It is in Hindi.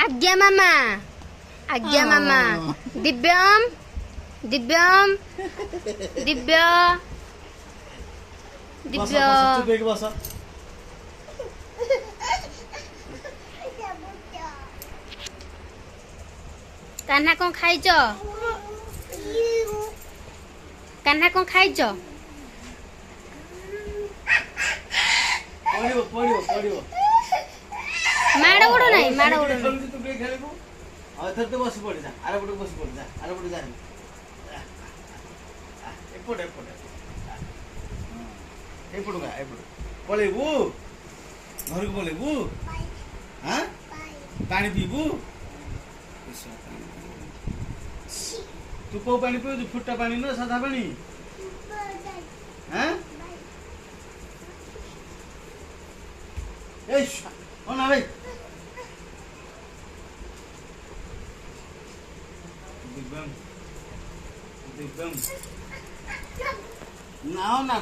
आज्ञा मामा आज्ञा मामा दिव्यम दिव्यम दिव्य दिव्य कान्हा कौन खाइच कान्हा कौन खाइच माड़ उड़ नहीं माड़ उड़ तो बस पड़ जा आरे पटे बस पड़ जा आरे पटे जा एपटे एपटे एपटू का एपटू पळेबू घर को पळेबू हां पानी पीबू तू को पानी पीबू फुट्टा पानी न सादा पानी हां ए ओ ना भाई दिव्यम दिव्यम नाव ना